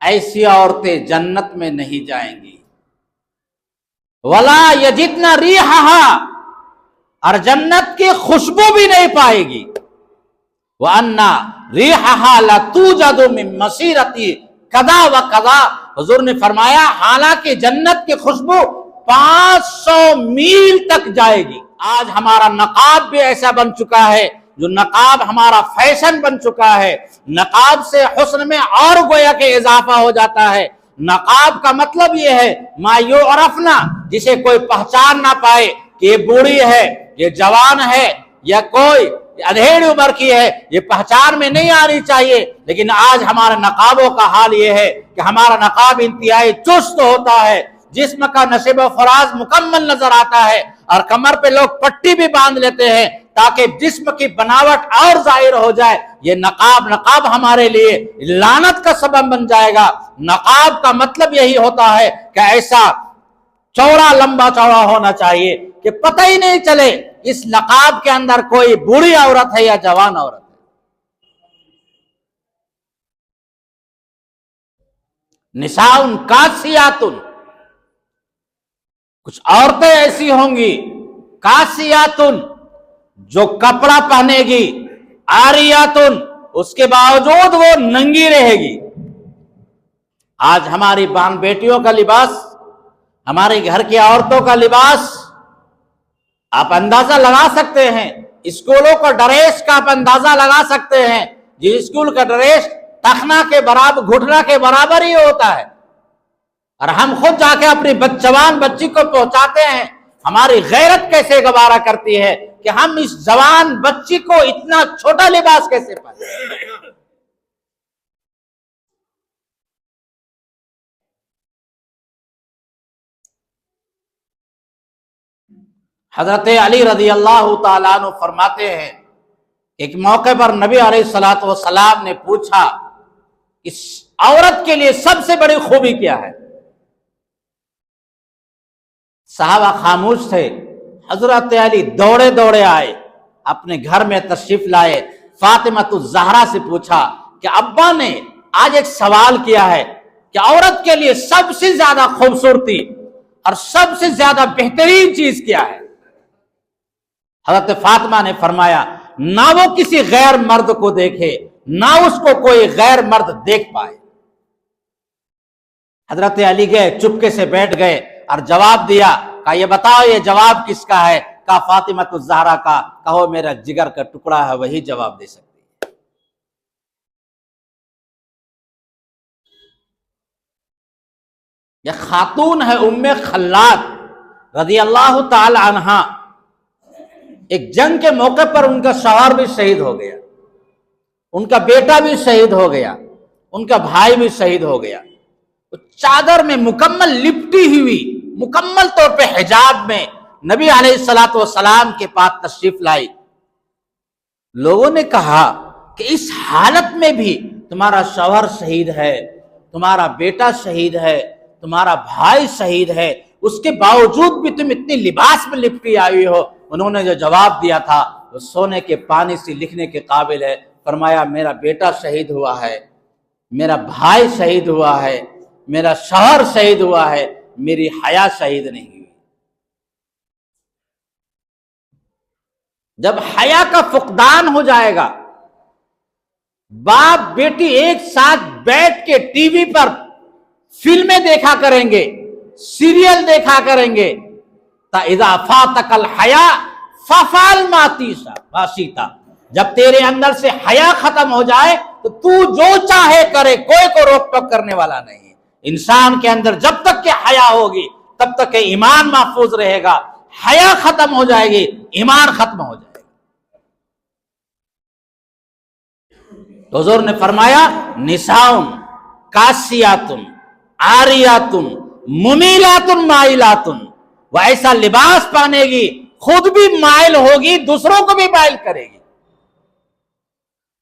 ایسی عورتیں جنت میں نہیں جائیں گی، ولا یجدن ریحھا، اور جنت کی خوشبو بھی نہیں پائے گی، وَأَنَّ رِيحَهَا لَتُوجَدُ مِن مَّسِيرَةِ کذا و کذا، حضور نے فرمایا حالانکہ جنت کی خوشبو 500 میل تک جائے گی۔ آج ہمارا نقاب بھی ایسا بن چکا ہے، جو نقاب ہمارا فیشن بن چکا ہے، نقاب سے حسن میں اور گویا کہ اضافہ ہو جاتا ہے۔ نقاب کا مطلب یہ ہے ما یعرفنا، جسے کوئی پہچان نہ پائے کہ یہ بوڑھی ہے، یہ جوان ہے، یا کوئی ادھیڑ عمر کی ہے، یہ پہچان میں نہیں آنی چاہیے۔ لیکن آج ہمارے نقابوں کا حال یہ ہے کہ ہمارا نقاب انتہائی چست ہوتا ہے، جسم کا نشیب و فراز مکمل نظر آتا ہے، اور کمر پہ لوگ پٹی بھی باندھ لیتے ہیں تاکہ جسم کی بناوٹ اور ظاہر ہو جائے۔ یہ نقاب ہمارے لیے لعنت کا سبب بن جائے گا۔ نقاب کا مطلب یہی ہوتا ہے کہ ایسا چوڑا لمبا چوڑا ہونا چاہیے کہ پتہ ہی نہیں چلے اس نقاب کے اندر کوئی بوڑھی عورت ہے یا جوان عورت ہے۔ نساء کاسیات، کچھ عورتیں ایسی ہوں گی کاسیات جو کپڑا پہنے گی، عاریات اس کے باوجود وہ ننگی رہے گی۔ آج ہماری بہن بیٹیوں کا لباس، ہمارے گھر کی عورتوں کا لباس آپ اندازہ لگا سکتے ہیں، اسکولوں کا ڈریس کا آپ اندازہ لگا سکتے ہیں، جس اسکول کا ڈریس ٹخنا کے برابر، گھٹنا کے برابر ہی ہوتا ہے، اور ہم خود جا کے اپنی جوان بچی کو پہنچاتے ہیں۔ ہماری غیرت کیسے گوارا کرتی ہے کہ ہم اس جوان بچی کو اتنا چھوٹا لباس کیسے پہنائیں۔ حضرت علی رضی اللہ تعالیٰ عنہ فرماتے ہیں، ایک موقع پر نبی علیہ الصلوۃ والسلام نے پوچھا اس عورت کے لیے سب سے بڑی خوبی کیا ہے؟ صحابہ خاموش تھے۔ حضرت علی دوڑے دوڑے آئے، اپنے گھر میں تشریف لائے، فاطمۃ الزہرا سے پوچھا کہ ابا نے آج ایک سوال کیا ہے کہ عورت کے لیے سب سے زیادہ خوبصورتی اور سب سے زیادہ بہترین چیز کیا ہے؟ حضرت فاطمہ نے فرمایا نہ وہ کسی غیر مرد کو دیکھے، نہ اس کو کوئی غیر مرد دیکھ پائے۔ حضرت علی گئے، چپکے سے بیٹھ گئے اور جواب دیا، کہا یہ بتاؤ یہ جواب کس کا ہے؟ کہا فاطمہ الزہرا کا۔ کہو میرا جگر کا ٹکڑا ہے، وہی جواب دے سکتی ہے۔ یہ خاتون ہے ام خلاد رضی اللہ تعالی عنہا۔ ایک جنگ کے موقع پر ان کا شوہر بھی شہید ہو گیا، ان کا بیٹا بھی شہید ہو گیا، ان کا بھائی بھی شہید ہو گیا۔ چادر میں مکمل لپٹی ہوئی، مکمل طور پہ حجاب میں نبی علیہ الصلوۃ والسلام کے پاس تشریف لائی۔ لوگوں نے کہا کہ اس حالت میں بھی تمہارا شوہر شہید ہے، تمہارا بیٹا شہید ہے، تمہارا بھائی شہید ہے، اس کے باوجود بھی تم اتنی لباس میں لپٹی آئی ہو۔ انہوں نے جو جواب دیا تھا وہ سونے کے پانی سے لکھنے کے قابل ہے۔ فرمایا میرا بیٹا شہید ہوا ہے، میرا بھائی شہید ہوا ہے، میرا شوہر شہید ہوا ہے، میری حیا شہید نہیں ہوئی۔ جب حیا کا فقدان ہو جائے گا، باپ بیٹی ایک ساتھ بیٹھ کے ٹی وی پر فلمیں دیکھا کریں گے، سیریل دیکھا کریں گے، اذا فاتک الحیا ففعل ما شئت، جب تیرے اندر سے حیا ختم ہو جائے تو جو چاہے کرے، کوئی کو روک ٹوک کرنے والا نہیں۔ انسان کے اندر جب تک کہ حیا ہوگی تب تک کہ ایمان محفوظ رہے گا، حیا ختم ہو جائے گی ایمان ختم ہو جائے گا۔ حضور نے فرمایا نساء کاسیات عاریات ممیلات مائلات، وہ ایسا لباس پہنے گی، خود بھی مائل ہوگی، دوسروں کو بھی مائل کرے گی۔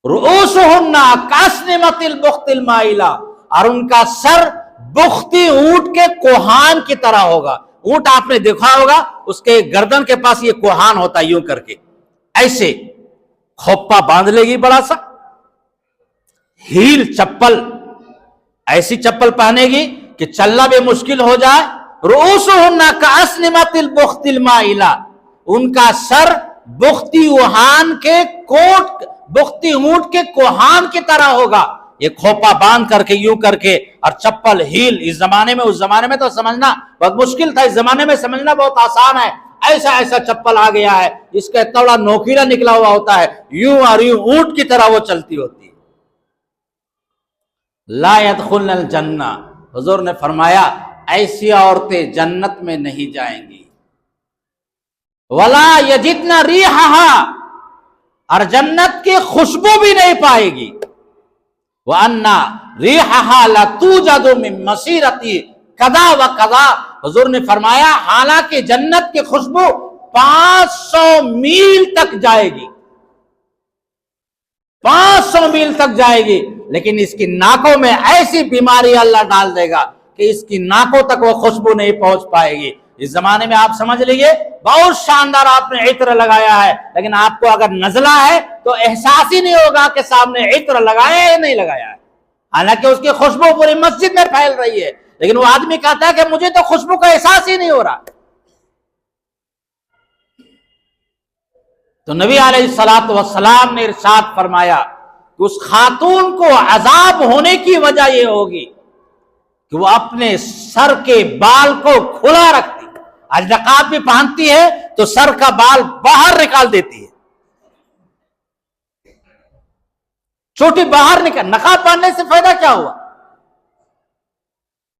رؤوسہن کاسنمۃ البخت المائلہ، اور ان کا سر بختی اونٹ کے کوہان کی طرح ہوگا۔ اونٹ آپ نے دیکھا ہوگا، اس کے گردن کے پاس یہ کوہان ہوتا ہے، یوں کر کے ایسے کھوپا باندھ لے گی بڑا سا، ہیل چپل ایسی چپل پہنے گی کہ چلنا بھی مشکل ہو جائے. رؤوسہن کأسنمۃ البخت المائلہ، ان کا سر بختی اونٹ کے کوہان کی طرح ہوگا. یہ کھوپا باندھ کر کے یوں کر کے اور چپل ہیل. اس زمانے میں تو سمجھنا بہت مشکل تھا، اس زمانے میں سمجھنا بہت آسان ہے. ایسا چپل آ گیا ہے جس کا اتنا بڑا نوکیلا نکلا ہوا ہوتا ہے، یوں اور یوں اونٹ کی طرح وہ چلتی ہوتی ہے. لا يدخلن الجنہ، حضور نے فرمایا ایسی عورتیں جنت میں نہیں جائیں گی. ولا یجدن ریحہا، اور جنت کی خوشبو بھی نہیں پائے گی. وَأَنَّ رِيحَهَا لَتُوجَدُ مِن مَسِيرَةِ کذا و کذا. حضور نے فرمایا حالانکہ جنت کی خوشبو 500 میل تک جائے گی، 500 میل تک جائے گی، لیکن اس کی ناکوں میں ایسی بیماری اللہ ڈال دے گا کہ اس کی ناکوں تک وہ خوشبو نہیں پہنچ پائے گی. اس زمانے میں آپ سمجھ لیجئے بہت شاندار آپ نے عطر لگایا ہے، لیکن آپ کو اگر نزلہ ہے تو احساس ہی نہیں ہوگا کہ سامنے عطر لگایا ہے یا نہیں لگایا ہے، حالانکہ اس کی خوشبو پوری مسجد میں پھیل رہی ہے. لیکن وہ آدمی کہتا ہے کہ مجھے تو خوشبو کا احساس ہی نہیں ہو رہا. تو نبی علیہ الصلوۃ والسلام نے ارشاد فرمایا کہ اس خاتون کو عذاب ہونے کی وجہ یہ ہوگی کہ وہ اپنے سر کے بال کو کھلا رکھتی. آج نقاب بھی پہنتی ہے تو سر کا بال باہر نکال دیتی ہے، چوٹی باہر نکال. نقاب پہننے سے فائدہ کیا ہوا؟